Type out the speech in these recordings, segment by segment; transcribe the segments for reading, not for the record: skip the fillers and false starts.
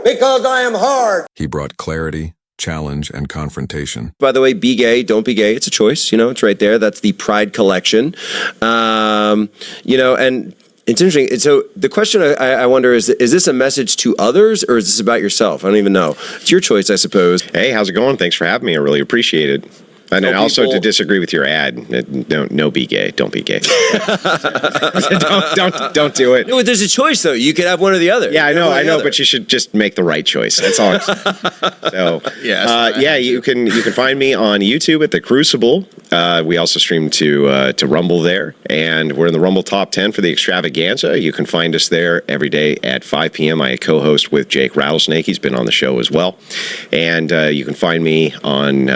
Because I am hard. He brought clarity, challenge, and confrontation. By the way, be gay, don't be gay. It's a choice. It's right there. That's the Pride collection. And it's interesting. So the question I wonder is this a message to others or is this about yourself? I don't even know. It's your choice, I suppose. Hey, how's it going? Thanks for having me. I really appreciate it. And then also to disagree with your ad, no, be gay. Don't be gay. don't do it. No, there's a choice though. You could have one or the other. Yeah, I know, but you should just make the right choice. That's all. So you can find me on YouTube at The Crucible. We also stream to Rumble there, and we're in the Rumble Top 10 for the Extravaganza. You can find us there every day at 5 p.m. I co-host with Jake Rattlesnake. He's been on the show as well, and you can find me on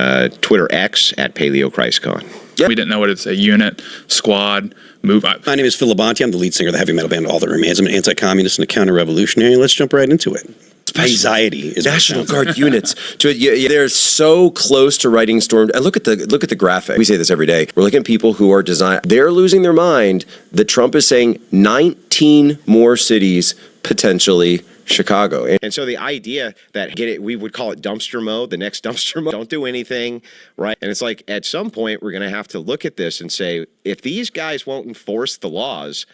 Twitter X at PaleoChristCon. Yep. We didn't know what it's a unit, squad, move. My name is Phil Labonte. I'm the lead singer of the heavy metal band All That Remains. I'm an anti-communist and a counter-revolutionary. Let's jump right into it. Anxiety is National Guard units. They're so close to writing storm. And look at the graphic. We say this every day. We're looking at people who are they're losing their mind that Trump is saying 19 more cities potentially. Chicago. And so the idea that we would call it dumpster mode, the next dumpster mode, don't do anything, right? And it's like at some point we're going to have to look at this and say, if these guys won't enforce the laws,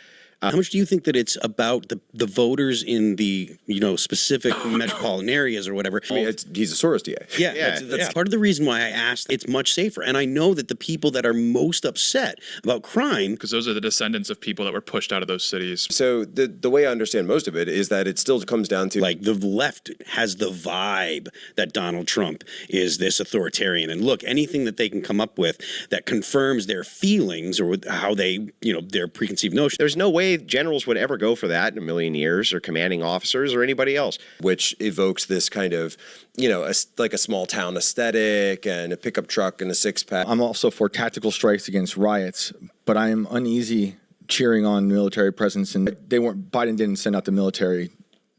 how much do you think that it's about the voters in the specific metropolitan areas or whatever? I mean, he's a Soros DA. Yeah, that's part of the reason why I asked. It's much safer, and I know that the people that are most upset about crime, because those are the descendants of people that were pushed out of those cities. So the way I understand most of it is that it still comes down to like the left has the vibe that Donald Trump is this authoritarian, and look, anything that they can come up with that confirms their feelings or how they their preconceived notion. There's no way generals would ever go for that in a million years, or commanding officers or anybody else. Which evokes this kind of, like a small town aesthetic and a pickup truck and a six-pack. I'm also for tactical strikes against riots, but I am uneasy cheering on military presence, and Biden didn't send out the military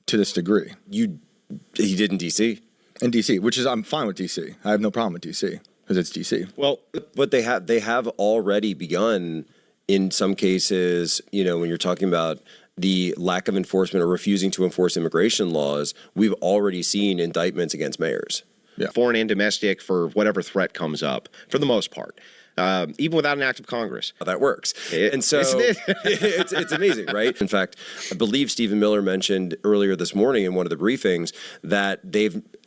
to this degree. He did in D.C. In D.C., which is, I'm fine with D.C. I have no problem with D.C. because it's D.C. Well, but they have already begun. In some cases, when you're talking about the lack of enforcement or refusing to enforce immigration laws, we've already seen indictments against mayors. Yeah. Foreign and domestic for whatever threat comes up, for the most part. Even without an act of Congress. That works. And so it's amazing, right? In fact, I believe Stephen Miller mentioned earlier this morning in one of the briefings that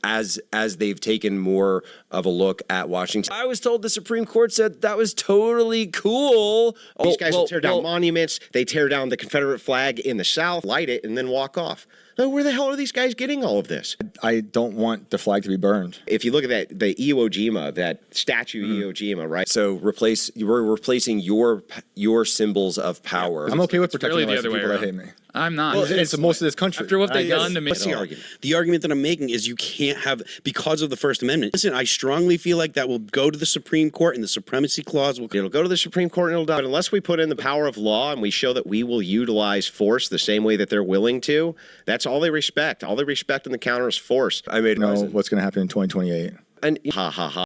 as they've taken more of a look at Washington. I was told the Supreme Court said that was totally cool. These guys will tear down monuments. They tear down the Confederate flag in the South, light it, and then walk off. Oh, where the hell are these guys getting all of this? I don't want the flag to be burned. If you look at the Iwo Jima, that statue Iwo Jima, right? So we're replacing your symbols of power. I'm okay with protecting really the people that hate me. I'm not. Well, it's most of this country. After what they've done to me. What's the argument? The argument that I'm making is you can't have, because of the First Amendment. Listen, I strongly feel like that will go to the Supreme Court and the Supremacy Clause will... It'll go to the Supreme Court and it'll die. But unless we put in the power of law and we show that we will utilize force the same way that they're willing to, that's all they respect. All they respect in the counter is force. I made what's going to happen in 2028. And ha ha ha.